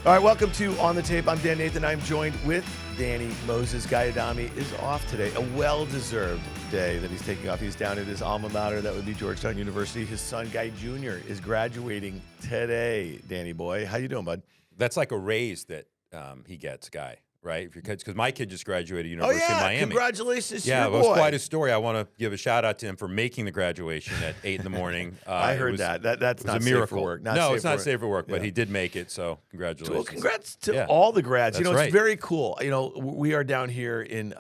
All right, welcome to On the Tape. I'm Dan Nathan. I'm joined with Danny Moses. Guy Adami is off today. A well-deserved day that he's taking off. He's down at his alma mater. That would be Georgetown University. His son, Guy Jr., is graduating today. Danny boy, how you doing, bud? That's like a raise that he gets, Guy, right? Because my kid just graduated University of Miami. Congratulations to Yeah, your it was boy. quite a story. I want to give a shout out to him for making the graduation at 8 in the morning. I heard that. That's not a miracle. safe for work. No, it's not safe for work, but he did make it, so congratulations. Well, congrats to all the grads. That's It's right. very cool. We are down here in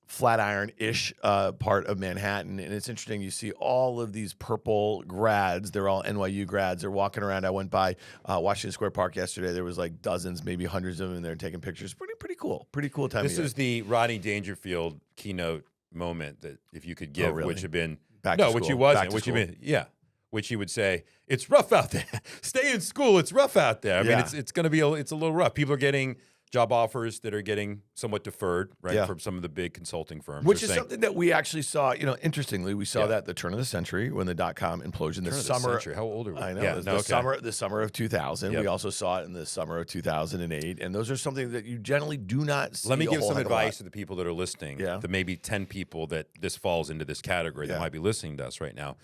Flatiron-ish part of Manhattan, and it's interesting. You see all of these purple grads. They're all NYU grads. They're walking around. I went by Washington Square Park yesterday. There was like dozens, maybe hundreds of them in there taking pictures. Pretty cool. Pretty cool time of year. This is the Rodney Dangerfield keynote moment that if you could give, really? which had been Back to which he school. wasn't, Back to which he school. been, which he would say, it's rough out there. Stay in school. It's rough out there. I mean, it's going to be it's a little rough. People are getting job offers that are getting somewhat deferred, right, from some of the big consulting firms. Which is something that we actually saw, interestingly, we saw that at the turn of the century when the dot-com implosion, the summer. How old are we? I know, the summer of 2000. Yep. We also saw it in the summer of 2008. And those are something that you generally do not see. Let me give some advice to the people that are listening, the maybe 10 people that this falls into this category that might be listening to us right now.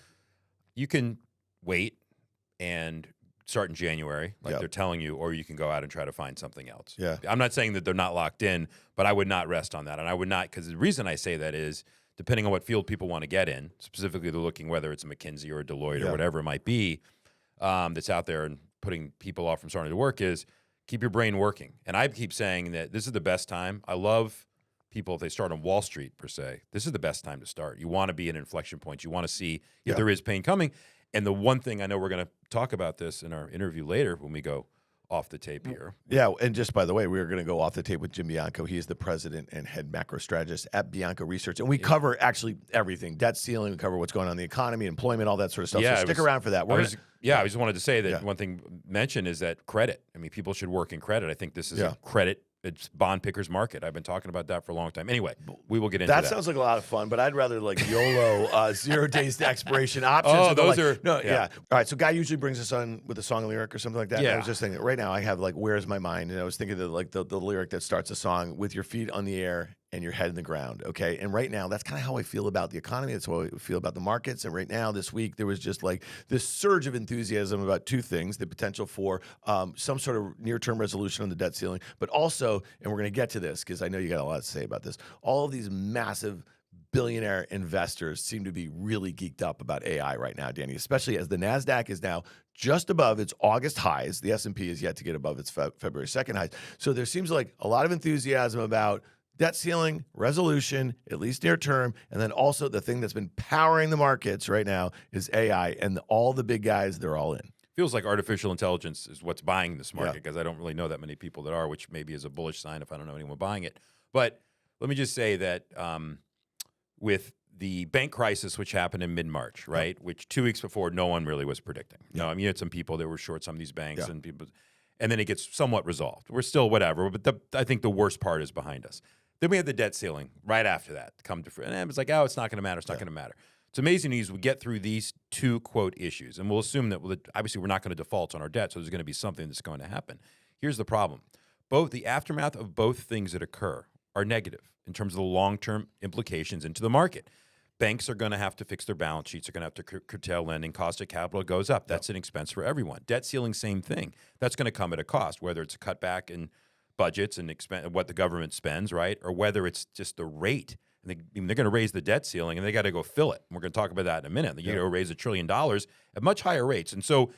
You can wait and start in January, like they're telling you, or you can go out and try to find something else. Yeah. I'm not saying that they're not locked in, but I would not rest on that. And I would not, because the reason I say that is, depending on what field people want to get in, specifically they're looking whether it's a McKinsey or a Deloitte or whatever it might be that's out there and putting people off from starting to work, is keep your brain working. And I keep saying that this is the best time. I love people, if they start on Wall Street, per se, this is the best time to start. You want to be at inflection points. You want to see if there is pain coming. And the one thing, I know we're going to talk about this in our interview later when we go off the tape here. Yeah, and just by the way, we're going to go off the tape with Jim Bianco. He is the president and head macro strategist at Bianco Research. And we cover actually everything. Debt ceiling, we cover what's going on in the economy, employment, all that sort of stuff. So stick around for that. I just wanted to say that one thing mentioned is that credit. I mean, people should work in credit. I think this is a credit. It's bond pickers market. I've been talking about that for a long time. Anyway, we will get into that. That sounds like a lot of fun, but I'd rather like YOLO 0 days to expiration options. Oh, those are All right, so Guy usually brings us on with a song lyric or something like that. Yeah. I was just thinking right now I have like "Where's My Mind," and I was thinking that like the lyric that starts a song with your feet on the air and your head in the ground. Okay, and right now that's kind of how I feel about the economy. That's how I feel about the markets. And right now this week there was just like this surge of enthusiasm about two things: the potential for some sort of near-term resolution on the debt ceiling, but also, and we're going to get to this because I know you got a lot to say about this, all of these massive billionaire investors seem to be really geeked up about AI right now, Danny, especially as the NASDAQ is now just above its August highs. The S&P is yet to get above its February 2nd highs. So there seems like a lot of enthusiasm about debt ceiling, resolution, at least near term, and then also the thing that's been powering the markets right now is AI, and all the big guys, they're all in. Feels like artificial intelligence is what's buying this market because I don't really know that many people that are, which maybe is a bullish sign if I don't know anyone buying it. But let me just say that with the bank crisis, which happened in mid-March, right, which 2 weeks before no one really was predicting. You know, I mean, you had some people that were short some of these banks and people, and then it gets somewhat resolved. We're still whatever, but I think the worst part is behind us. Then we had the debt ceiling right after that come to fruition. And it was like, oh, it's not going to matter. It's not going to matter. It's amazing as we get through these two, quote, issues. And we'll assume that, obviously, we're not going to default on our debt, so there's going to be something that's going to happen. Here's the problem. Both the aftermath of both things that occur are negative in terms of the long-term implications into the market. Banks are going to have to fix their balance sheets. They're going to have to curtail lending. Cost of capital goes up. That's an expense for everyone. Debt ceiling, same thing. That's going to come at a cost, whether it's a cutback in budgets and what the government spends, right? Or whether it's just the rate. And they're going to raise the debt ceiling, and they got to go fill it. And we're going to talk about that in a minute. They're going to raise $1 trillion at much higher rates. And so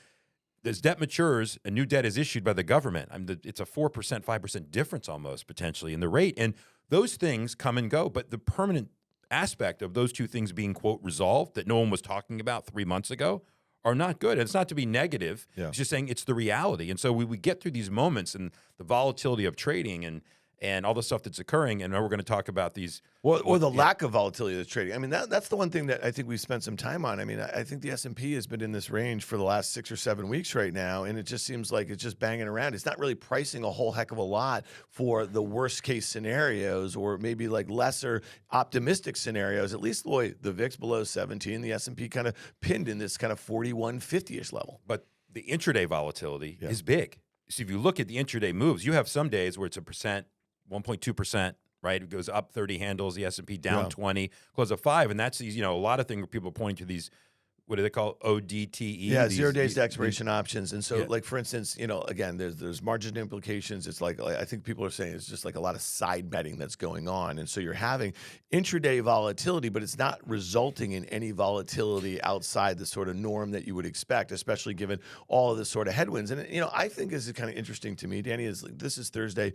as debt matures, a new debt is issued by the government. It's a 4%, 5% difference almost potentially in the rate. And those things come and go. But the permanent aspect of those two things being, quote, resolved that no one was talking about 3 months ago are not good. And it's not to be negative. It's just saying it's the reality. And so we get through these moments and the volatility of trading and all the stuff that's occurring. And now we're going to talk about these. Or the lack of volatility of the trading. I mean, that's the one thing that I think we've spent some time on. I mean, I think the S&P has been in this range for the last 6 or 7 weeks right now, and it just seems like it's just banging around. It's not really pricing a whole heck of a lot for the worst case scenarios or maybe like lesser optimistic scenarios. At least, Lloyd, the VIX below 17, the S&P kind of pinned in this kind of 4150-ish level. But the intraday volatility is big. So if you look at the intraday moves, you have some days where it's 1%, 1.2%, right? It goes up 30 handles, the S&P down 20, close at 5. And that's, a lot of things where people are pointing to these, what do they call ODTE? Yeah, 0 days to expiration options. And so, Yeah. like, for instance, again, there's margin implications. It's like I think people are saying it's just like a lot of side betting that's going on. And so you're having intraday volatility, but it's not resulting in any volatility outside the sort of norm that you would expect, especially given all of the sort of headwinds. And, I think this is kind of interesting to me, Danny, is like, this is Thursday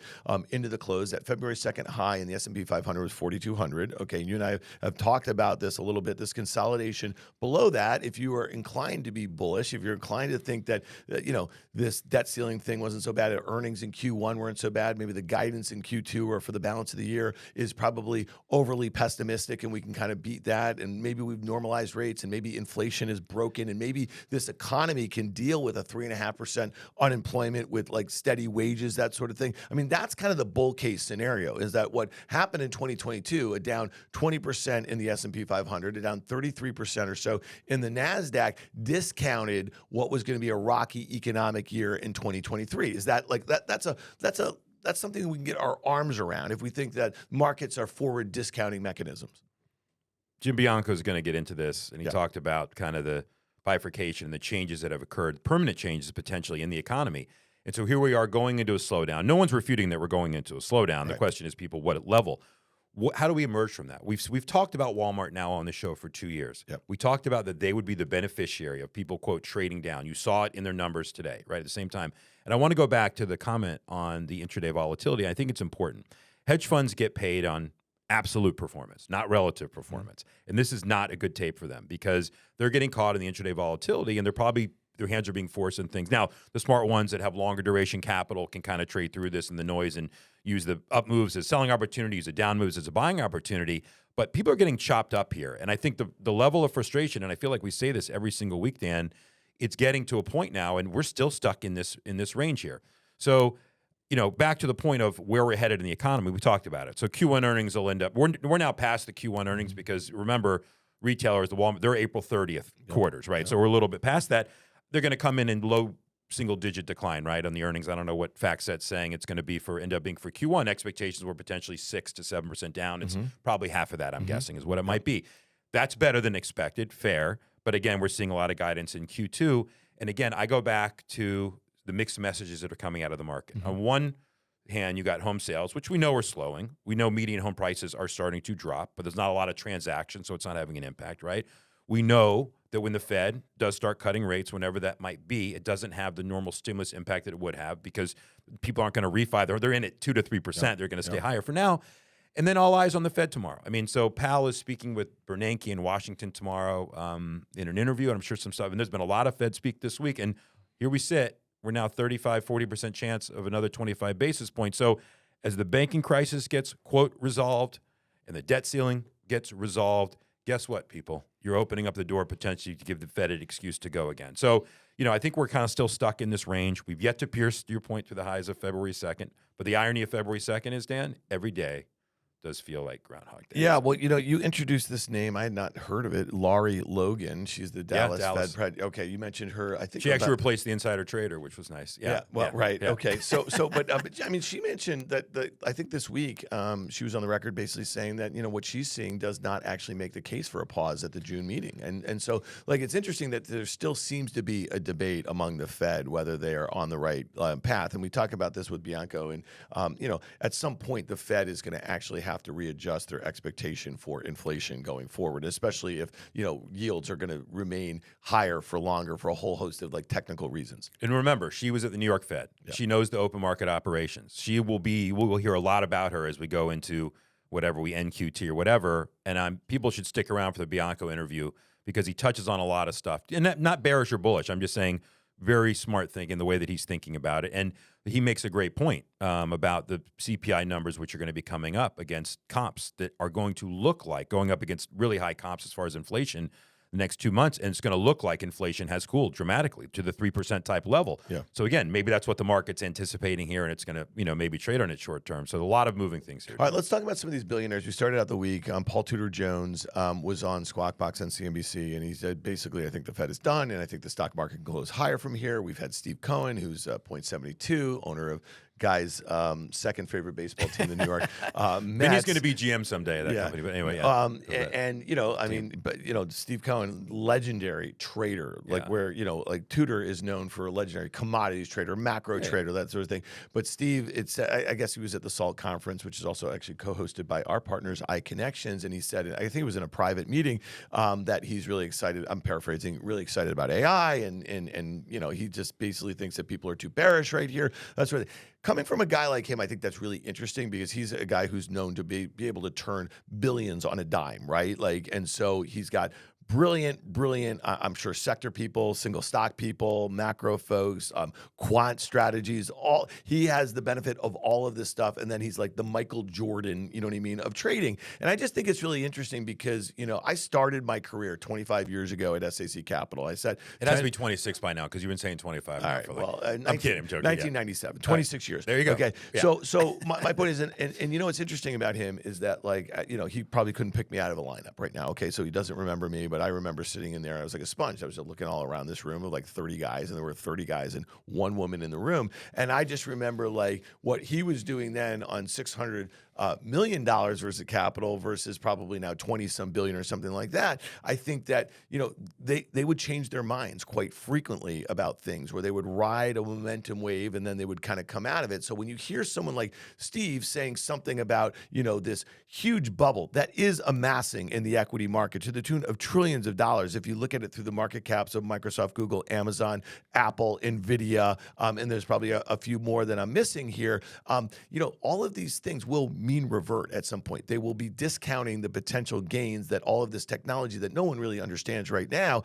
into the close. That February 2nd high in the S&P 500 was 4,200. Okay, you and I have talked about this a little bit, this consolidation below that. If you are inclined to be bullish, if you're inclined to think that, this debt ceiling thing wasn't so bad, earnings in Q1 weren't so bad, maybe the guidance in Q2 or for the balance of the year is probably overly pessimistic and we can kind of beat that, and maybe we've normalized rates and maybe inflation is broken and maybe this economy can deal with a 3.5% unemployment with like steady wages, that sort of thing. I mean, that's kind of the bull case scenario, is that what happened in 2022, a down 20% in the S&P 500, a down 33% or so in the NASDAQ, discounted what was going to be a rocky economic year in 2023. Is that like that's something we can get our arms around if we think that markets are forward discounting mechanisms? Jim Bianco is going to get into this, and he talked about kind of the bifurcation and the changes that have occurred, permanent changes potentially in the economy. And so here we are going into a slowdown. No one's refuting that we're going into a slowdown. Right. The question is, people, what level? How do we emerge from that? We've talked about Walmart now on the show for 2 years. Yep. We talked about that they would be the beneficiary of people, quote, trading down. You saw it in their numbers today, right, at the same time. And I want to go back to the comment on the intraday volatility. I think it's important. Hedge funds get paid on absolute performance, not relative performance. Mm-hmm. And this is not a good tape for them because they're getting caught in the intraday volatility, and their hands are being forced in things. Now, the smart ones that have longer duration capital can kind of trade through this and the noise and use the up moves as selling opportunities, the down moves as a buying opportunity. But people are getting chopped up here. And I think the level of frustration, and I feel like we say this every single week, Dan, it's getting to a point now, and we're still stuck in this range here. So, back to the point of where we're headed in the economy, we talked about it. So Q1 earnings will end up, we're now past the Q1 earnings because remember, retailers, the Walmart, they're April 30th quarters, right? So we're a little bit past that. They're going to come in low single-digit decline, right, on the earnings. I don't know what FactSet's saying it's going to end up being for Q1. Expectations were potentially 6 to 7% down. It's probably half of that, I'm guessing, is what it might be. That's better than expected, fair. But again, we're seeing a lot of guidance in Q2. And again, I go back to the mixed messages that are coming out of the market. On one hand, you got home sales, which we know are slowing. We know median home prices are starting to drop, but there's not a lot of transactions, so it's not having an impact, right? We know that when the Fed does start cutting rates, whenever that might be, it doesn't have the normal stimulus impact that it would have because people aren't going to refi. They're in at 2 to 3%. They're going to stay higher for now. And then all eyes on the Fed tomorrow. I mean, so Powell is speaking with Bernanke in Washington tomorrow in an interview, and I'm sure some stuff. And there's been a lot of Fed speak this week. And here we sit. We're now 35, 40% chance of another 25 basis points. So as the banking crisis gets, quote, resolved and the debt ceiling gets resolved, guess what, people? You're opening up the door potentially to give the Fed an excuse to go again. So, I think we're kind of still stuck in this range. We've yet to pierce, to your point, to the highs of February 2nd. But the irony of February 2nd is, Dan, every day does feel like Groundhog Day. Yeah, well, you introduced this name. I had not heard of it. Laurie Logan. She's the Dallas Fed. Okay, you mentioned her. I think she actually replaced the insider trader, which was nice. Right. Yeah. Okay. But I mean, she mentioned that I think this week she was on the record basically saying that what she's seeing does not actually make the case for a pause at the June meeting, and so like it's interesting that there still seems to be a debate among the Fed whether they are on the right path, and we talk about this with Bianco, and at some point the Fed is going to actually have to readjust their expectation for inflation going forward, especially if yields are going to remain higher for longer for a whole host of like technical reasons. And remember, she was at the New York Fed. Yeah. She knows the open market operations. We'll hear a lot about her as we go into whatever we end QT or whatever. And people should stick around for the Bianco interview because he touches on a lot of stuff. And not bearish or bullish. I'm just saying very smart thinking, the way that he's thinking about it. And he makes a great point about the CPI numbers, which are going to be coming up against comps that are going to look like going up against really high comps as far as inflation the next 2 months, and it's going to look like inflation has cooled dramatically to the 3% type level. Yeah. So again, maybe that's what the market's anticipating here, and it's going to, maybe trade on it short term. So a lot of moving things here. All right, let's talk about some of these billionaires. We started out the week. Paul Tudor Jones was on Squawk Box on CNBC, and he said basically, I think the Fed is done, and I think the stock market can close higher from here. We've had Steve Cohen, who's 0.72, owner of Guy's second favorite baseball team in New York. And he's going to be GM someday of that company. But anyway, Steve Cohen, legendary trader, like Tudor is known for a legendary commodities trader, macro trader, that sort of thing. But Steve, I guess he was at the SALT conference, which is also actually co-hosted by our partners, iConnections, and he said, I think it was in a private meeting, that he's really excited. I'm paraphrasing, really excited about AI, and he just basically thinks that people are too bearish right here. That's what. Coming from a guy like him, I think that's really interesting because he's a guy who's known to be able to turn billions on a dime, right? And so he's got brilliant, I'm sure, sector people, single stock people, macro folks, quant strategies. He has the benefit of all of this stuff, and then he's like the Michael Jordan, you know what I mean, of trading. And I just think it's really interesting because I started my career 25 years ago at SAC Capital. I said it has to be 26 by now because you've been saying 25. All right, I'm kidding. I'm joking. 1997, 26 years. There you go. Okay, yeah. so my point is, and what's interesting about him is that he probably couldn't pick me out of a lineup right now. Okay, so he doesn't remember me. But I remember sitting in there. I was like a sponge. I was just looking all around this room of like 30 guys, and there were 30 guys and one woman in the room. And I just remember what he was doing then on $600 million versus capital versus probably now 20-some billion or something like that. I think that they would change their minds quite frequently about things, where they would ride a momentum wave and then they would kind of come out of it. So when you hear someone like Steve saying something about this huge bubble that is amassing in the equity market to the tune of trillions of dollars, if you look at it through the market caps of Microsoft, Google, Amazon, Apple, Nvidia, and there's probably a few more that I'm missing here, all of these things will mean revert at some point. They will be discounting the potential gains that all of this technology that no one really understands right now,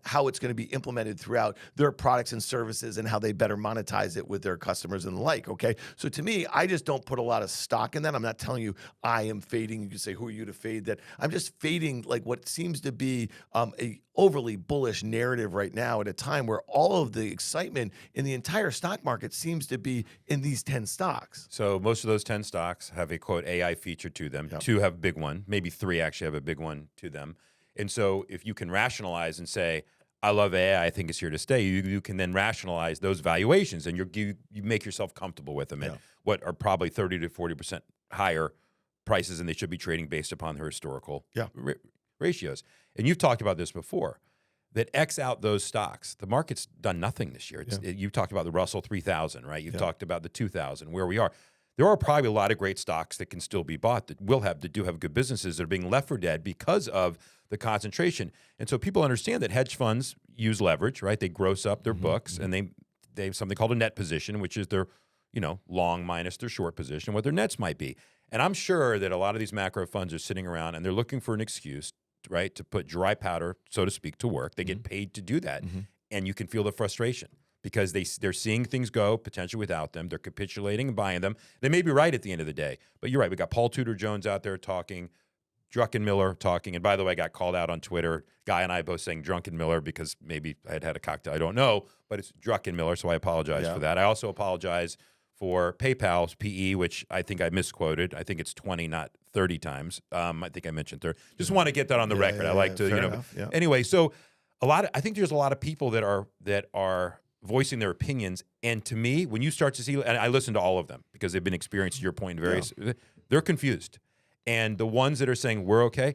how it's going to be implemented throughout their products and services and how they better monetize it with their customers and the like, okay? So to me, I just don't put a lot of stock in that. I'm not telling you I am fading. You can say, who are you to fade that? I'm just fading like what seems to be a overly bullish narrative right now at a time where all of the excitement in the entire stock market seems to be in these 10 stocks. So most of those 10 stocks have a, quote, AI feature to them. Yep. 2 have a big one. Maybe 3 actually have a big one to them. And so if you can rationalize and say, I love AI, I think it's here to stay, you can then rationalize those valuations, and you make yourself comfortable with them at what are probably 30 to 40% higher prices than they should be trading based upon their historical ratios. And you've talked about this before, that X out those stocks, the market's done nothing this year. You've talked about the Russell 3000, right? You've talked about the 2000, where we are. There are probably a lot of great stocks that can still be bought that do have good businesses that are being left for dead because of the concentration. And so people understand that hedge funds use leverage, right? They gross up their books, and they have something called a net position, which is their long minus their short position, what their nets might be. And I'm sure that a lot of these macro funds are sitting around and they're looking for an excuse, right, to put dry powder, so to speak, to work. They get paid to do that, and you can feel the frustration because they're seeing things go potentially without them. They're capitulating and buying them. They may be right at the end of the day, but you're right. We got Paul Tudor Jones out there talking, Druckenmiller talking, and by the way, I got called out on Twitter. Guy and I both saying Drunkenmiller because maybe I had a cocktail. I don't know, but it's Druckenmiller, so I apologize for that. I also apologize for PayPal's PE, which I think I misquoted. I think it's 20, not 30 times. I think I mentioned 30. Just want to get that on the record. I like to, Anyway, so I think there's a lot of people that are voicing their opinions. And to me, when you start to see, and I listen to all of them because they've been experienced to your point in various, they're confused. And the ones that are saying we're okay,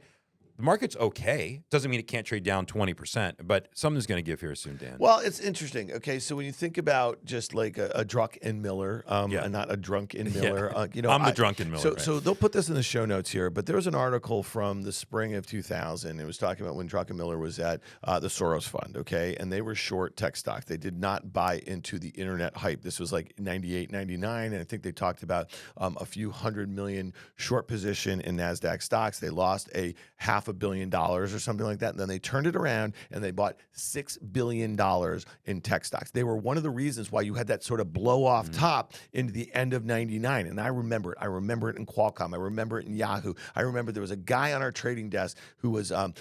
the market's okay. Doesn't mean it can't trade down 20%, but something's going to give here soon, Dan. Well, it's interesting. Okay, so when you think about just like a Druckenmiller, and not a Drunken Miller, I'm the Drunken Miller. So they'll put this in the show notes here, but there was an article from the spring of 2000. It was talking about when Druckenmiller was at the Soros Fund, okay, and they were short tech stock. They did not buy into the internet hype. This was like 98, 99, and I think they talked about a few $100 million short position in NASDAQ stocks. They lost a $500 $500 million or something like that. And then they turned it around and they bought $6 billion in tech stocks. They were one of the reasons why you had that sort of blow off top into the end of 99. And I remember it. I remember it in Qualcomm. I remember it in Yahoo. I remember there was a guy on our trading desk who was an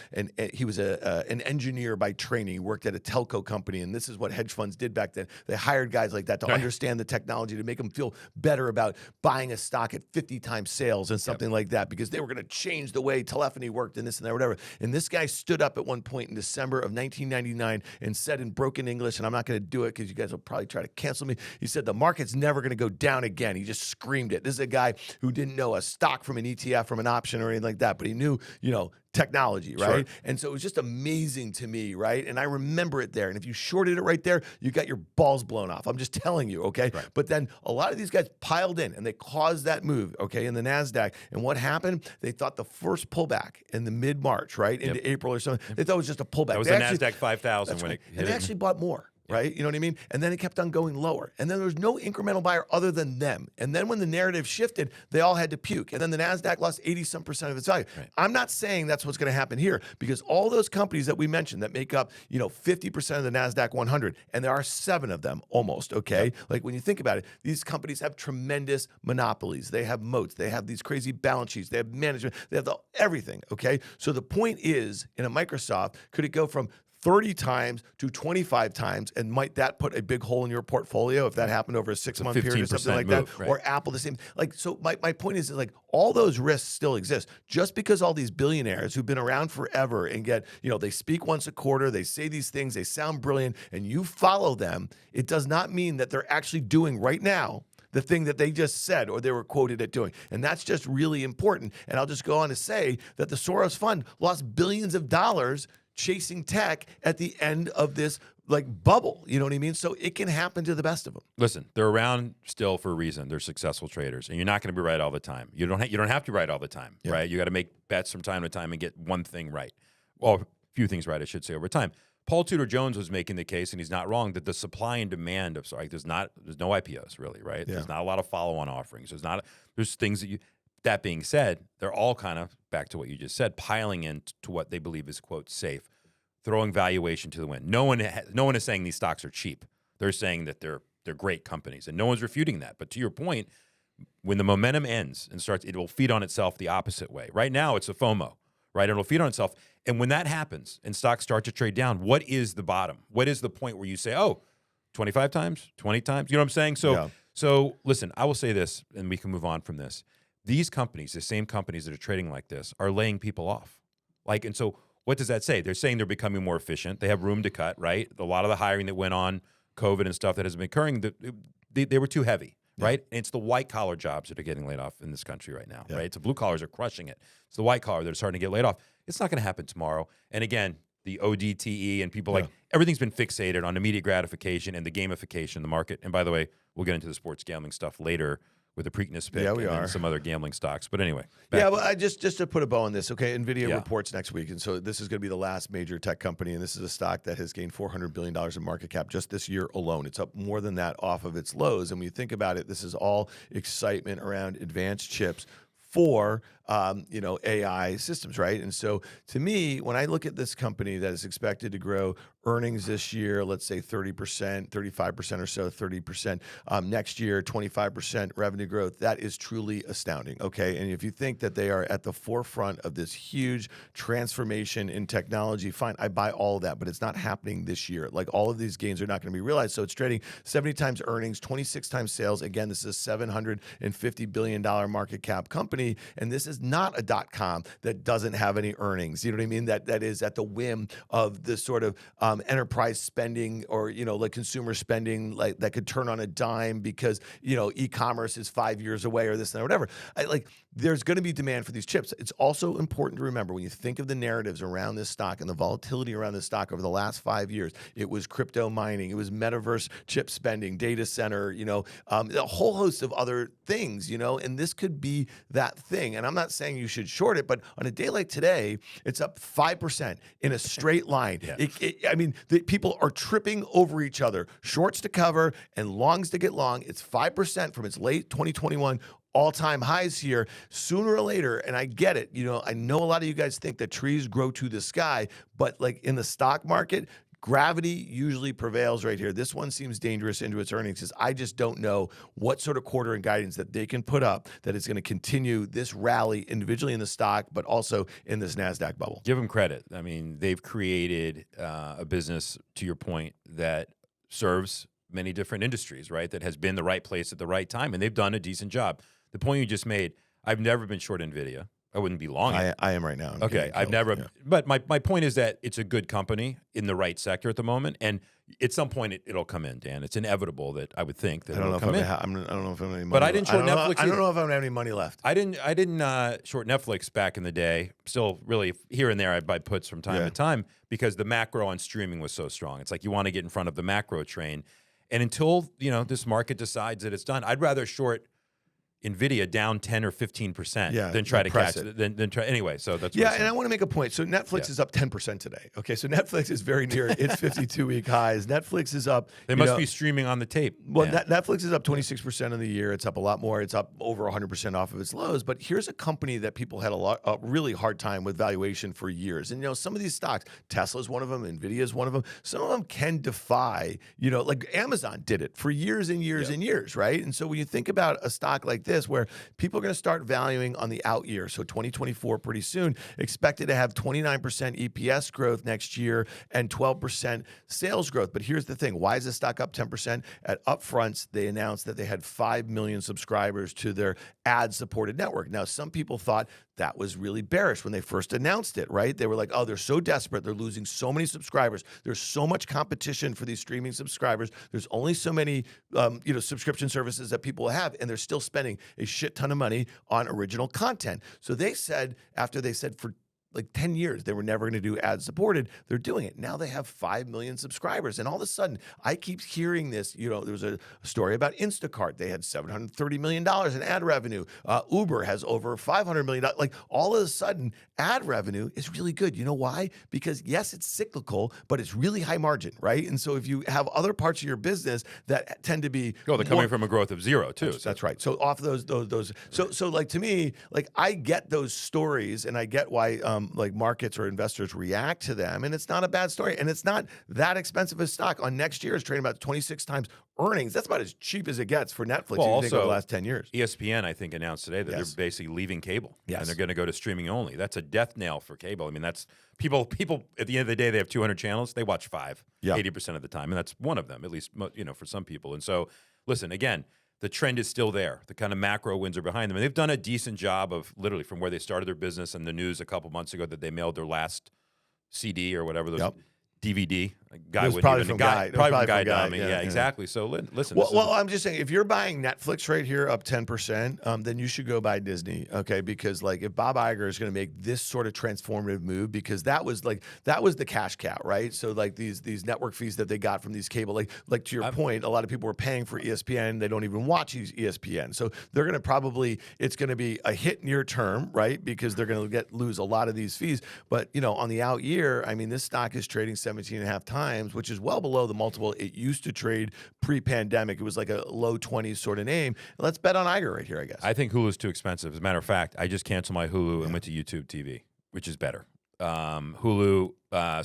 engineer by training. He worked at a telco company. And this is what hedge funds did back then. They hired guys like that to understand the technology, to make them feel better about buying a stock at 50 times sales and something like that, because they were going to change the way telephony worked and this and that, whatever. And this guy stood up at one point in December of 1999 and said in broken English, and I'm not going to do it because you guys will probably try to cancel me. He said, the market's never going to go down again. He just screamed it. This is a guy who didn't know a stock from an ETF, from an option or anything like that, but he knew, technology, right? Sure. And so it was just amazing to me, right? And I remember it there. And if you shorted it right there, you got your balls blown off. I'm just telling you, okay? Right. But then a lot of these guys piled in and they caused that move, okay, in the NASDAQ. And what happened? They thought the first pullback in the mid-March, right, into April or something, they thought it was just a pullback. That was the NASDAQ 5000 when it hit. And they actually bought more. Right? You know what I mean? And then it kept on going lower. And then there was no incremental buyer other than them. And then when the narrative shifted, they all had to puke. And then the NASDAQ lost 80-some% of its value. Right. I'm not saying that's what's going to happen here, because all those companies that we mentioned that make up, 50% of the NASDAQ 100, and there are 7 of them almost, okay? Like when you think about it, these companies have tremendous monopolies. They have moats. They have these crazy balance sheets. They have management. They have everything, okay? So the point is, in a Microsoft, could it go from 30 times to 25 times, and might that put a big hole in your portfolio if that happened over a 6-month period or something like that? Right. Or Apple, the same. So my point is like all those risks still exist. Just because all these billionaires who've been around forever and get, they speak once a quarter, they say these things, they sound brilliant, and you follow them, it does not mean that they're actually doing right now the thing that they just said or they were quoted at doing. And that's just really important. And I'll just go on to say that the Soros Fund lost billions of dollars chasing tech at the end of this bubble, you know what I mean? So it can happen to the best of them. Listen, they're around still for a reason. They're successful traders, and you're not going to be right all the time. You don't have to be right all the time, right? You got to make bets from time to time and get one thing right. Well, a few things right, I should say, over time. Paul Tudor Jones was making the case, and he's not wrong, that the supply and demand of there's no IPOs really, right? Yeah. There's not a lot of follow-on offerings. There's things that that being said, they're all kind of, back to what you just said, piling into what they believe is, quote, safe, throwing valuation to the wind. No one is saying these stocks are cheap. They're saying that they're great companies, and no one's refuting that. But to your point, when the momentum ends and starts, it will feed on itself the opposite way. Right now, it's a FOMO, right? It'll feed on itself. And when that happens and stocks start to trade down, what is the bottom? What is the point where you say, 25 times, 20 times? You know what I'm saying? So listen, I will say this, and we can move on from this. These companies, the same companies that are trading like this, are laying people off. And so what does that say? They're saying they're becoming more efficient. They have room to cut, right? A lot of the hiring that went on, COVID and stuff that has been occurring, they were too heavy, right? And it's the white-collar jobs that are getting laid off in this country right now, right? So blue-collars are crushing it. It's the white-collar that are starting to get laid off. It's not going to happen tomorrow. And again, the ODTE and people everything's been fixated on immediate gratification and the gamification of the market. And by the way, we'll get into the sports gambling stuff later with the Preakness pick and some other gambling stocks. But anyway. Well, I just to put a bow on this, okay, Nvidia reports next week. And so this is going to be the last major tech company. And this is a stock that has gained $400 billion in market cap just this year alone. It's up more than that off of its lows. And when you think about it, this is all excitement around advanced chips for AI systems, right? And so to me, when I look at this company that is expected to grow earnings this year, let's say 30%, 35% or so, 30%, next year, 25% revenue growth, that is truly astounding, okay? And if you think that they are at the forefront of this huge transformation in technology, fine, I buy all of that, but it's not happening this year. All of these gains are not going to be realized. So it's trading 70 times earnings, 26 times sales. Again, this is a $750 billion market cap company, and this is not a .com that doesn't have any earnings. You know what I mean? That is at the whim of this sort of enterprise spending or consumer spending that could turn on a dime because e-commerce is 5 years away or this and that, or whatever. There's going to be demand for these chips. It's also important to remember when you think of the narratives around this stock and the volatility around this stock over the last 5 years, it was crypto mining, it was metaverse chip spending, data center, a whole host of other things, and this could be that thing. And I'm not saying you should short it, but on a day like today, it's up 5% in a straight line. People are tripping over each other, shorts to cover and longs to get long. It's 5% from its late 2021 all-time highs here sooner or later. And I get it. I know a lot of you guys think that trees grow to the sky, but like in the stock market, gravity usually prevails right here. This one seems dangerous into its earnings because I just don't know what sort of quarter and guidance that they can put up that is going to continue this rally individually in the stock, but also in this NASDAQ bubble. Give them credit. I mean, they've created a business, to your point, that serves many different industries, right? That has been the right place at the right time, and they've done a decent job. The point you just made, I've never been short Nvidia. I wouldn't be long. I am right now. Okay, I've never. Yeah. But my point is that it's a good company in the right sector at the moment, and at some point it'll come in, Dan. It's inevitable that I would think that it'll come in. I don't know if I have any money. But I didn't short Netflix. I don't know if I have any money left. I didn't short Netflix back in the day. Still, really here and there, I'd buy puts from time to time because the macro on streaming was so strong. It's like you want to get in front of the macro train, and until this market decides that it's done, I'd rather short Nvidia down 10 or 15% than try to catch it. Than try anyway. So that's and I want to make a point. So Netflix is up 10% today. Okay, so Netflix is very near its 52-week highs. Netflix is up. They must be streaming on the tape. Well, Netflix is up 26% of the year. It's up a lot more. It's up over 100% off of its lows. But here's a company that people had a really hard time with valuation for years. And some of these stocks, Tesla is one of them, Nvidia is one of them. Some of them can defy. Like Amazon did it for years and years and years, right? And so when you think about a stock like this, where people are going to start valuing on the out year. So 2024 pretty soon, expected to have 29% EPS growth next year and 12% sales growth. But here's the thing. Why is the stock up 10%? At Upfronts, they announced that they had 5 million subscribers to their ad-supported network. Now, some people thought that was really bearish when they first announced it, right? They were like, oh, they're so desperate. They're losing so many subscribers. There's so much competition for these streaming subscribers. There's only so many, subscription services that people have, and they're still spending a shit ton of money on original content. So they said, after they said for like 10 years, they were never going to do ad supported. They're doing it. Now they have 5 million subscribers. And all of a sudden, I keep hearing this. There was a story about Instacart. They had $730 million in ad revenue. Uber has over $500 million. Like all of a sudden, ad revenue is really good. You know why? Because yes, it's cyclical, but it's really high margin, right? And so if you have other parts of your business that tend to be they're coming from a growth of zero too. That's right. So off those. So like to me, like I get those stories and I get why like markets or investors react to them, and it's not a bad story, and it's not that expensive a stock. On next year is trading about 26 times earnings. That's about as cheap as it gets for Netflix. Well, if you think over the last 10 years. ESPN, I think, announced today that they're basically leaving cable, and they're going to go to streaming only. That's a death knell for cable. I mean, that's people. At the end of the day, they have 200 channels. They watch 5, 80% of the time, and that's one of them, at least for some people. And so, listen again. The trend is still there. The kind of macro winds are behind them. And they've done a decent job of literally from where they started their business and the news a couple months ago that they mailed their last CD or whatever, those DVD. Guy would probably from Guy. Probably from Guy Adami. Yeah, exactly. So listen. Well, I'm just saying, if you're buying Netflix right here up 10%, then you should go buy Disney, okay? Because like if Bob Iger is going to make this sort of transformative move, because that was the cash cow, right? So like these network fees that they got from these cable, like to your point, a lot of people were paying for ESPN. They don't even watch ESPN, so they're going to it's going to be a hit near term, right? Because they're going to lose a lot of these fees. But on the out year, I mean, this stock is trading 17.5 times. Which is well below the multiple it used to trade pre-pandemic. It was like a low 20s sort of name. Let's bet on Iger right here, I guess. I think Hulu's too expensive. As a matter of fact, I just canceled my Hulu and went to YouTube TV, which is better. Hulu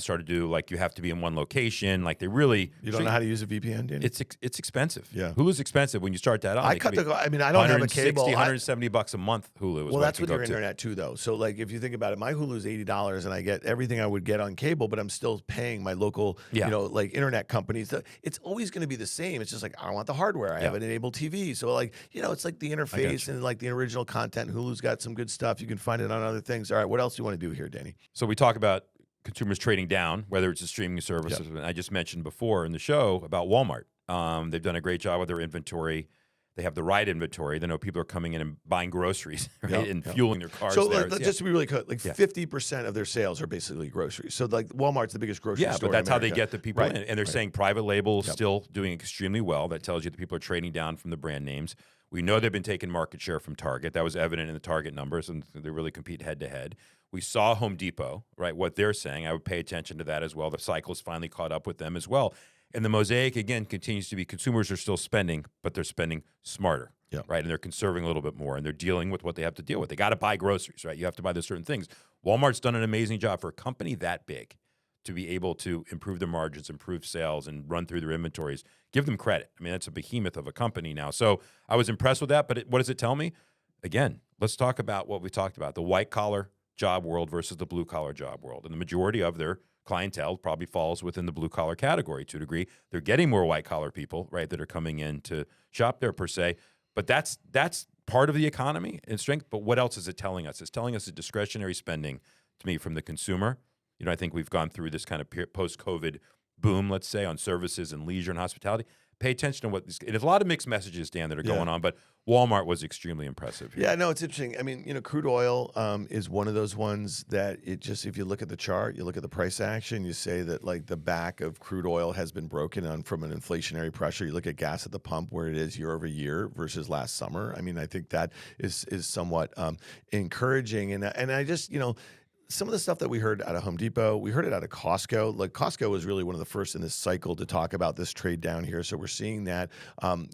started to do like you have to be in one location. Like they really you don't know how to use a VPN, Danny? It's expensive. Yeah, Hulu's expensive when you start that out. I don't have a cable. $170 a month. Hulu is well, that's with your internet too, though. So like if you think about it, my Hulu is $80, and I get everything I would get on cable, but I'm still paying my local, like internet companies. It's always going to be the same. It's just like I want the hardware. I have an enabled TV, so like it's like the interface and like the original content. Hulu's got some good stuff. You can find it on other things. All right, what else do you want to do here, Danny? So we talk about consumers trading down, whether it's a streaming service. I just mentioned before in the show about Walmart. They've done a great job with their inventory. They have the right inventory. They know people are coming in and buying groceries, right? And fueling their cars. So just to be really clear, 50% of their sales are basically groceries. So like Walmart's the biggest grocery store. But that's in how America. they get the people in. And they're saying private label is still doing extremely well. That tells you that people are trading down from the brand names. We know they've been taking market share from Target. That was evident in the Target numbers, and they really compete head-to-head. We saw Home Depot, right, what they're saying. I would pay attention to that as well. The cycle's finally caught up with them as well. And the mosaic, again, continues to be consumers are still spending, but they're spending smarter. right? And they're conserving a little bit more, and they're dealing with what they have to deal with. They got to buy groceries, right? You have to buy those certain things. Walmart's done an amazing job for a company that big to be able to improve their margins, improve sales, and run through their inventories. Give them credit. I mean, that's a behemoth of a company now. So I was impressed with that, but what does it tell me? Again, let's talk about what we talked about, the white-collar job world versus the blue-collar job world. And the majority of their clientele probably falls within the blue-collar category to a degree. They're getting more white-collar people, right, that are coming in to shop there per se. But that's part of the economy and strength. But what else is it telling us? It's telling us that discretionary spending, to me, from the consumer. You know, I think we've gone through this kind of post-COVID boom, let's say, on services and leisure and hospitality. Pay attention to what these. There's a lot of mixed messages, Dan, that are going on, but Walmart was extremely impressive here. Yeah, no, it's interesting. I mean, you know, crude oil is one of those ones that it just, if you look at the chart, you look at the price action, you say that like the back of crude oil has been broken on from an inflationary pressure. You look at gas at the pump where it is year over year versus last summer. I mean, I think that is somewhat encouraging. And I just, you know, some of the stuff that we heard out of Home Depot, we heard it out of Costco. Like Costco was really one of the first in this cycle to talk about this trade down here. So we're seeing that,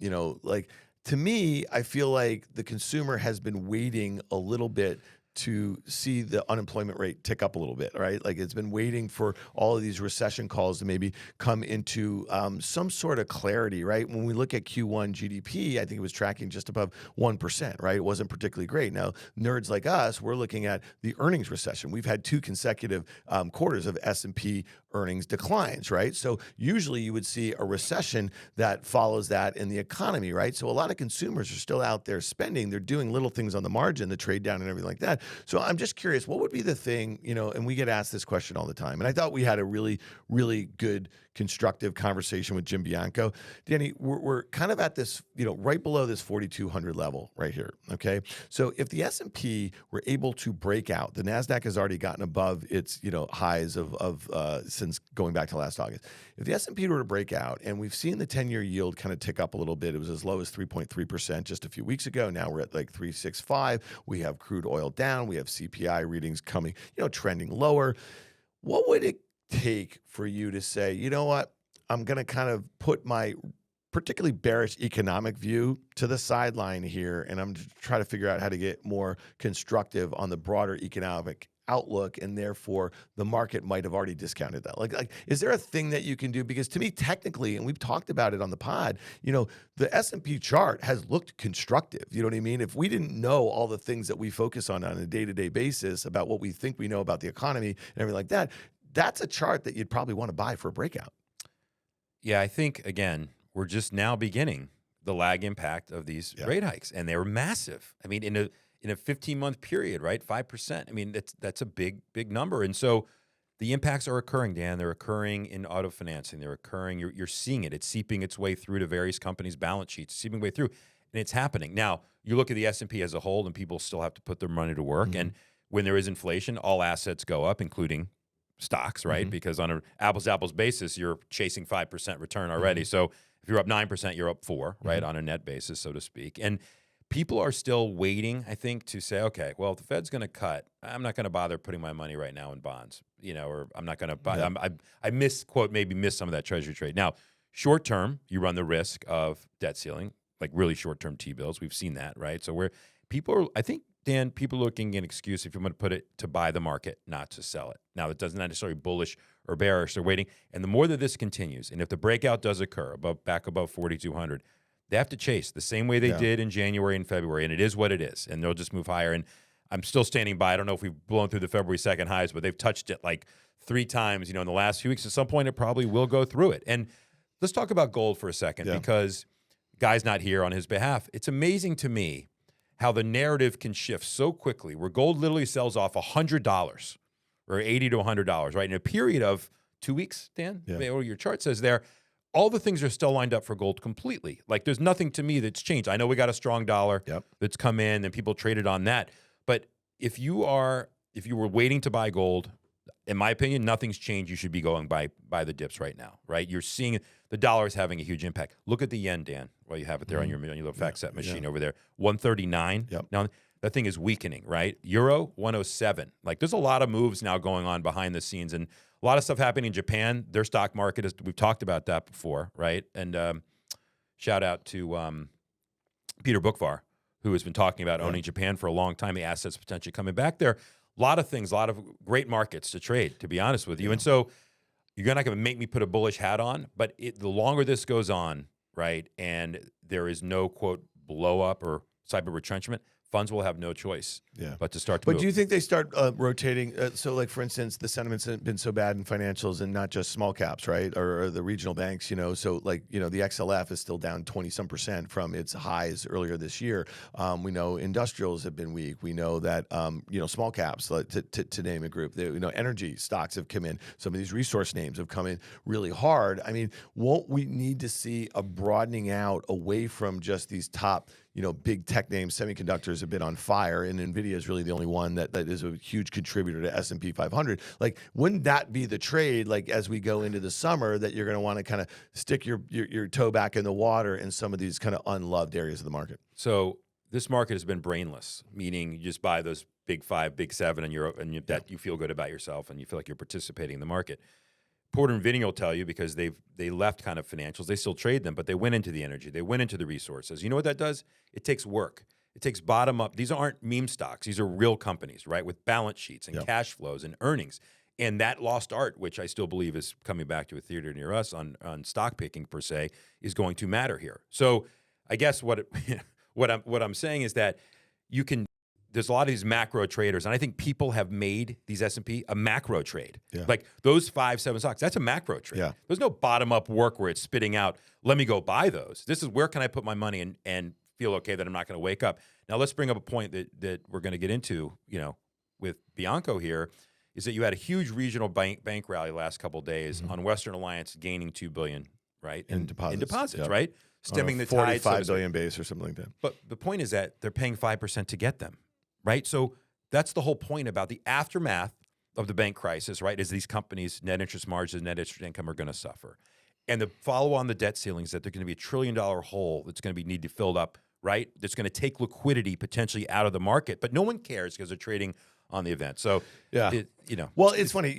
you know, like to me, I feel like the consumer has been waiting a little bit to see the unemployment rate tick up a little bit, right? Like it's been waiting for all of these recession calls to maybe come into some sort of clarity, right? When we look at Q1 GDP, I think it was tracking just above 1%, right? It wasn't particularly great. Now, nerds like us, we're looking at the earnings recession. We've had 2 consecutive quarters of S&P earnings declines, right? So usually you would see a recession that follows that in the economy, right? So a lot of consumers are still out there spending. They're doing little things on the margin, the trade down and everything like that. So I'm just curious, what would be the thing, you know, and we get asked this question all the time. And I thought we had a really, really good, constructive conversation with Jim Bianco. Danny, we're kind of at this, you know, right below this 4,200 level right here, okay? So if the S&P were able to break out, the NASDAQ has already gotten above its, you know, highs of since going back to last August. If the S&P were to break out, and we've seen the 10-year yield kind of tick up a little bit, it was as low as 3.3% just a few weeks ago. Now we're at like 3.65. We have crude oil down. We have CPI readings coming, you know, trending lower. What would it take for you to say, you know what, I'm going to kind of put my particularly bearish economic view to the sideline here, and I'm trying to figure out how to get more constructive on the broader economic outlook, and therefore the market might have already discounted that. Like, is there a thing that you can do? Because to me, technically, and we've talked about it on the pod, you know, the S&P chart has looked constructive. You know what I mean? If we didn't know all the things that we focus on a day-to-day basis about what we think we know about the economy and everything like that, that's a chart that you'd probably want to buy for a breakout. Yeah, I think, again, we're just now beginning the lag impact of these rate hikes, and they were massive. I mean, in a 15-month period, right, 5%. I mean, that's a big number. And so the impacts are occurring, Dan. They're occurring in auto financing. They're occurring. You're seeing it. It's seeping its way through to various companies' balance sheets, seeping way through, and it's happening. Now, you look at the S&P as a whole, and people still have to put their money to work. And when there is inflation, all assets go up, including stocks, right? Because on an apples-to-apples basis, you're chasing 5% return already. So if you're up 9%, you're up 4%, right, on a net basis, so to speak. And people are still waiting, I think, to say, okay, well, if the Fed's going to cut, I'm not going to bother putting my money right now in bonds, you know, or I'm not going to buy. I miss some of that treasury trade. Now, short term, you run the risk of debt ceiling, like really short-term T-bills. We've seen that, right? So where people are, I think, Dan, people are looking at an excuse, if you want to put it, to buy the market, not to sell it. Now, it doesn't necessarily bullish or bearish. They're waiting. And the more that this continues, and if the breakout does occur back above 4,200, they have to chase the same way they did in January and February, and it is what it is, and they'll just move higher. And I'm still standing by. I don't know if we've blown through the February 2nd highs, but they've touched it like 3 times, you know, in the last few weeks. At some point, it probably will go through it. And let's talk about gold for a second, because Guy's not here on his behalf. It's amazing to me how the narrative can shift so quickly, where gold literally sells off $100 or $80 to $100, right, in a period of 2 weeks, Dan? Or your chart says there, all the things are still lined up for gold completely. Like, there's nothing to me that's changed. I know we got a strong dollar that's come in, and people traded on that. But if you were waiting to buy gold, in my opinion, nothing's changed. You should be going by the dips right now, right? You're seeing the dollar is having a huge impact. Look at the yen, Dan. Well, you have it there on your little FactSet machine over there. 139. Now, that thing is weakening, right? Euro, 107. Like, there's a lot of moves now going on behind the scenes, and a lot of stuff happening in Japan. Their stock market we've talked about that before, right? And shout out to Peter Bookvar, who has been talking about owning Japan for a long time, the assets potentially coming back there. A lot of things, a lot of great markets to trade, to be honest with you. And so you're not going to make me put a bullish hat on, but the longer this goes on, right, and there is no, quote, blow up or cyber retrenchment, funds will have no choice but to start to But move. do you think they start rotating? So, like, for instance, the sentiment's been so bad in financials and not just small caps, right? Or the regional banks, So, like, the XLF is still down 20-some% from its highs earlier this year. We know industrials have been weak. We know that, small caps, like, to name a group, energy stocks have come in. Some of these resource names have come in really hard. I mean, won't we need to see a broadening out away from just these top, big tech names? Semiconductors have been on fire, and Nvidia is really the only one that is a huge contributor to S&P 500. Like, wouldn't that be the trade, like, as we go into the summer, that you're going to want to kind of stick your toe back in the water in some of these kind of unloved areas of the market? So this market has been brainless, meaning you just buy those big 5, big 7, and you feel good about yourself and you feel like you're participating in the market. Porter and Vinny will tell you, because they left kind of financials. They still trade them, but they went into the energy. They went into the resources. You know what that does? It takes work. It takes bottom up. These aren't meme stocks. These are real companies, right, with balance sheets and cash flows and earnings. And that lost art, which I still believe is coming back to a theater near us on stock picking per se, is going to matter here. So I guess what I'm saying is that there's a lot of these macro traders, and I think people have made these S&P a macro trade. Like those 5, 7 stocks, that's a macro trade. There's no bottom-up work where it's spitting out, let me go buy those. This is where can I put my money and feel okay that I'm not going to wake up. Now let's bring up a point that we're going to get into, with Bianco here, is that you had a huge regional bank rally last couple of days on Western Alliance gaining $2 billion, right? In deposits, right? Stemming the tide. 45 billion base or something like that. But the point is that they're paying 5% to get them. Right? So that's the whole point about the aftermath of the bank crisis, right, is these companies' net interest margins, net interest income are going to suffer. And the follow on the debt ceiling is that there's going to be $1 trillion hole that's going to need to be filled up, right? That's going to take liquidity potentially out of the market. But no one cares because they're trading on the event. So, Well, it's funny,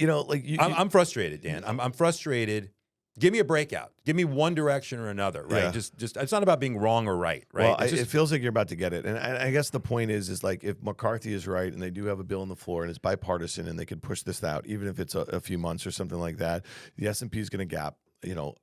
I'm frustrated, Dan. I'm frustrated. Give me a breakout. Give me one direction or another, right? Just it's not about being wrong or right, right? Well, it feels like you're about to get it. And I guess the point is like, if McCarthy is right and they do have a bill on the floor and it's bipartisan and they can push this out, even if it's a few months or something like that, the S&P is going to gap,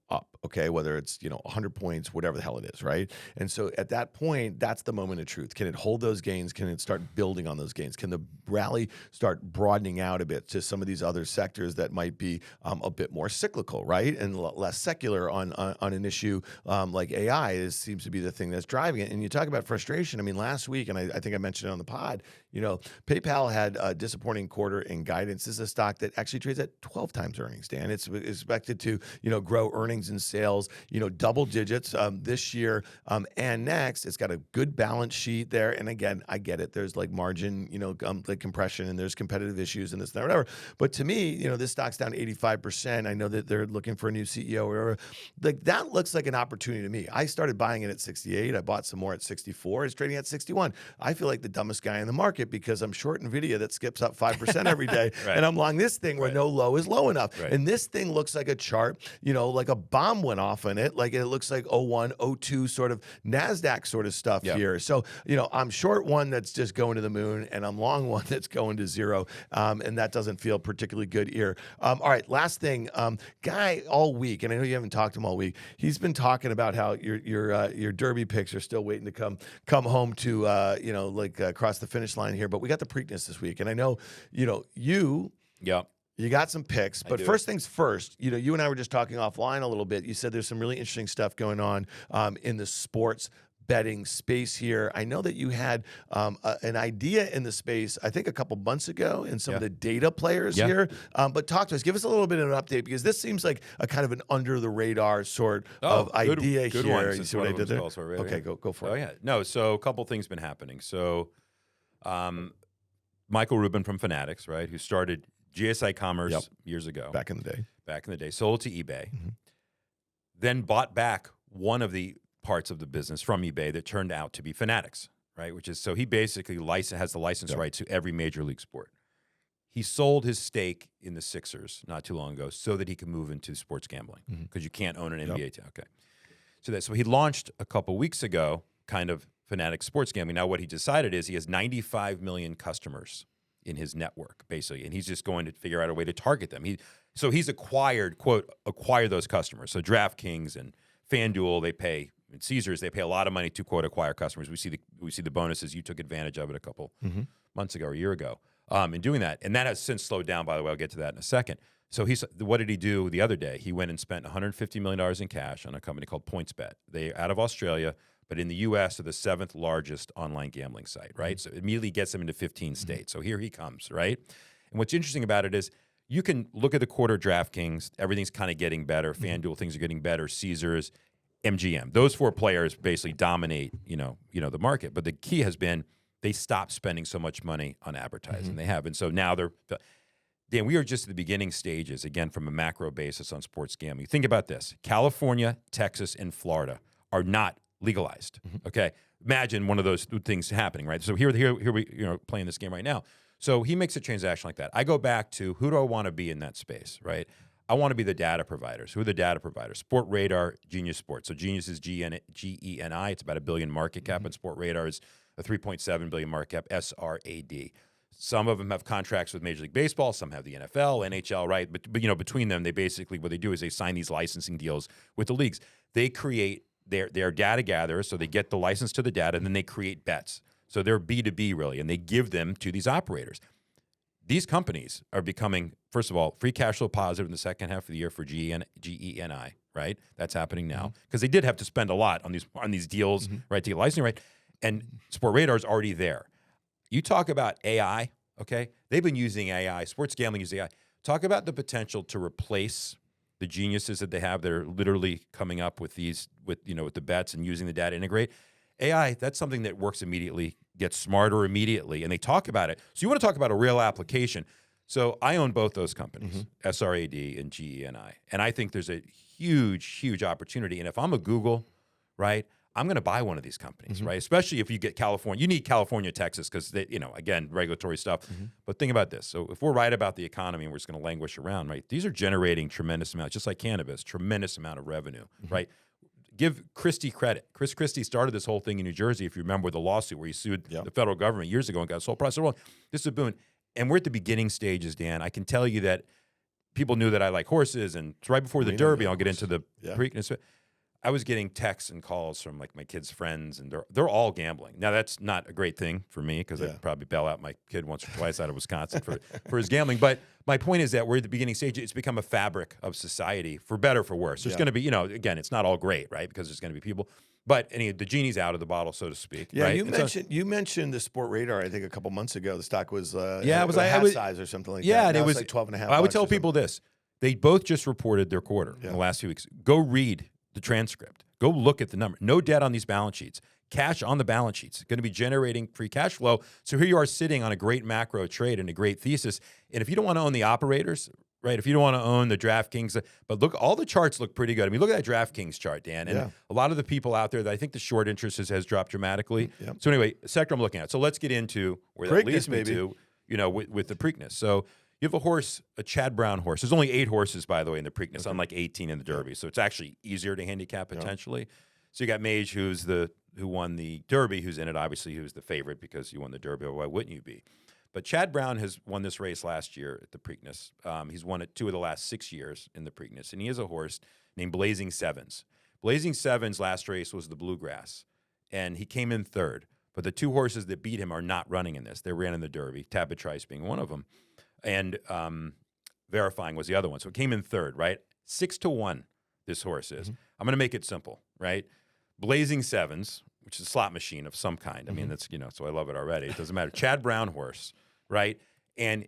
up, okay, whether it's, 100 points, whatever the hell it is, right? And so at that point, that's the moment of truth. Can it hold those gains? Can it start building on those gains? Can the rally start broadening out a bit to some of these other sectors that might be a bit more cyclical, right? And less secular on an issue like AI seems to be the thing that's driving it. And you talk about frustration. I mean, last week, and I think I mentioned it on the pod, PayPal had a disappointing quarter in guidance. This is a stock that actually trades at 12 times earnings, Dan. It's expected to, grow earnings and sales, double digits this year and next. It's got a good balance sheet there. And again, I get it. There's like margin, like compression, and there's competitive issues and this and that, whatever. But to me, this stock's down 85%. I know that they're looking for a new CEO or whatever. Like, that looks like an opportunity to me. I started buying it at 68. I bought some more at 64. It's trading at 61. I feel like the dumbest guy in the market because I'm short Nvidia that skips up 5% every day. Right. And I'm long this thing where no low is low enough. Right. And this thing looks like a chart, like a bomb went off in it. Like, it looks like 01, 02 sort of NASDAQ sort of stuff here. So, I'm short one that's just going to the moon, and I'm long one that's going to zero. And that doesn't feel particularly good here. All right, last thing. Guy all week, and I know you haven't talked to him all week, he's been talking about how your Derby picks are still waiting to come home to, across the finish line here. But we got the Preakness this week. And I know, you got some picks, but first things first, you and I were just talking offline a little bit. You said there's some really interesting stuff going on in the sports betting space here. I know that you had an idea in the space, I think a couple months ago, in some of the data players here. But talk to us. Give us a little bit of an update, because this seems like a kind of an under the radar sort of idea good here. One. You see what I did there? Right okay, go for it. Oh, yeah. No, so a couple things been happening. So Michael Rubin from Fanatics, right, who started GSI Commerce years ago. Back in the day. Sold to eBay. Then bought back one of the parts of the business from eBay that turned out to be Fanatics, right? Which is, so he basically has the license rights to every major league sport. He sold his stake in the Sixers not too long ago so that he could move into sports gambling, because you can't own an NBA team. Okay. So he launched a couple weeks ago, kind of fanatic sports gambling. Now, what he decided is he has 95 million customers in his network, basically, and he's just going to figure out a way to target them. So he's acquired those customers. So DraftKings and FanDuel, they pay, and Caesars, they pay a lot of money to quote acquire customers. We see the bonuses. You took advantage of it a couple months ago or a year ago in doing that, and that has since slowed down. By the way, I'll get to that in a second. So what did he do the other day? He went and spent $150 million in cash on a company called PointsBet. They're out of Australia, but in the U.S. are the 7th largest online gambling site, right? So it immediately gets them into 15 states. So here he comes, right? And what's interesting about it is you can look at the quarter DraftKings. Everything's kind of getting better. FanDuel, things are getting better. Caesars, MGM. Those 4 players basically dominate, the market. But the key has been they stopped spending so much money on advertising. They have. And so now Dan, we are just at the beginning stages, again, from a macro basis on sports gambling. Think about this. California, Texas, and Florida are not legalized, okay? Imagine one of those things happening, right? So here we playing this game right now. So he makes a transaction like that. I go back to who do I want to be in that space, right? I want to be the data providers. Who are the data providers? Sport Radar, Genius Sports. So Genius is G-E-N-I. It's about $1 billion market cap, and Sport Radar is a $3.7 billion market cap, S-R-A-D. Some of them have contracts with Major League Baseball. Some have the NFL, NHL, right? But between them, they basically, what they do is they sign these licensing deals with the leagues. They create their data gatherers, so they get the license to the data, and then they create bets. So they're B2B, really, and they give them to these operators. These companies are becoming, first of all, free cash flow positive in the second half of the year for GENI, right? That's happening now because they did have to spend a lot on these deals, right, to get licensing, right? And Sport Radar is already there. You talk about AI, okay? They've been using AI. Sports gambling uses AI. Talk about the potential to replace the geniuses that they have that are literally coming up with with the bets and using the data to integrate. AI, that's something that works immediately, gets smarter immediately, and they talk about it. So you want to talk about a real application. So I own both those companies, SRAD and GENI, and I think there's a huge, huge opportunity. And if I'm a Google, right, I'm going to buy one of these companies, right? Especially if you get California. You need California, Texas, because, again, regulatory stuff. But think about this. So if we're right about the economy and we're just going to languish around, right, these are generating tremendous amounts, just like cannabis, tremendous amount of revenue, right? Give Christie credit. Chris Christie started this whole thing in New Jersey, if you remember, with the lawsuit where he sued the federal government years ago and got his whole process wrong. This is a boon. And we're at the beginning stages, Dan. I can tell you that people knew that I like horses, and it's right before the Derby. I'll get into the Preakness. I was getting texts and calls from like my kids' friends, and they're all gambling. Now that's not a great thing for me because I'd probably bail out my kid once or twice out of Wisconsin for his gambling. But my point is that we're at the beginning stage. It's become a fabric of society, for better or for worse. There's going to be, again, it's not all great, right? Because there's going to be people. But the genie's out of the bottle, so to speak. Yeah, right? you mentioned the Sport Radar. I think a couple months ago, the stock was size or something like that. Yeah, and it was like 12.5. I would tell people this: they both just reported their quarter in the last few weeks. Go read the transcript. Go look at the number. No debt on these balance sheets. Cash on the balance sheets. Going to be generating free cash flow. So here you are sitting on a great macro trade and a great thesis. And if you don't want to own the operators, right? If you don't want to own the DraftKings, but look, all the charts look pretty good. I mean, look at that DraftKings chart, Dan. And a lot of the people out there, I think the short interest has dropped dramatically. So anyway, sector I'm looking at. So let's get into where that leads me to, with the Preakness. So you have a horse, a Chad Brown horse. There's only 8 horses, by the way, in the Preakness, unlike 18 in the Derby. So it's actually easier to handicap potentially. So you got Mage, who won the Derby, who's in it, obviously, who's the favorite because you won the Derby. Why wouldn't you be? But Chad Brown has won this race last year at the Preakness. He's won it 2 of the last 6 years in the Preakness. And he is a horse named Blazing Sevens. Blazing Sevens' last race was the Bluegrass. And he came in 3rd. But the 2 horses that beat him are not running in this. They ran in the Derby, Tabatrice being one of them. And Verifying was the other one. So it came in 3rd, right? 6-1, this horse is. I'm going to make it simple, right? Blazing Sevens, which is a slot machine of some kind. I mean, that's, so I love it already. It doesn't matter. Chad Brown horse, right? And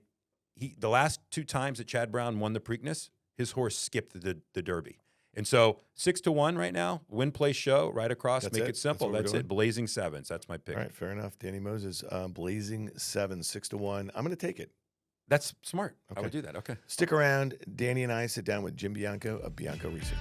the last 2 times that Chad Brown won the Preakness, his horse skipped the Derby. And so 6-1 right now, win, play, show, right across. Make it simple. That's it. Blazing Sevens. That's my pick. All right, fair enough. Danny Moses, Blazing Sevens, 6-1. I'm going to take it. That's smart. Okay. I would do that. Okay. Stick around. Danny and I sit down with Jim Bianco of Bianco Research.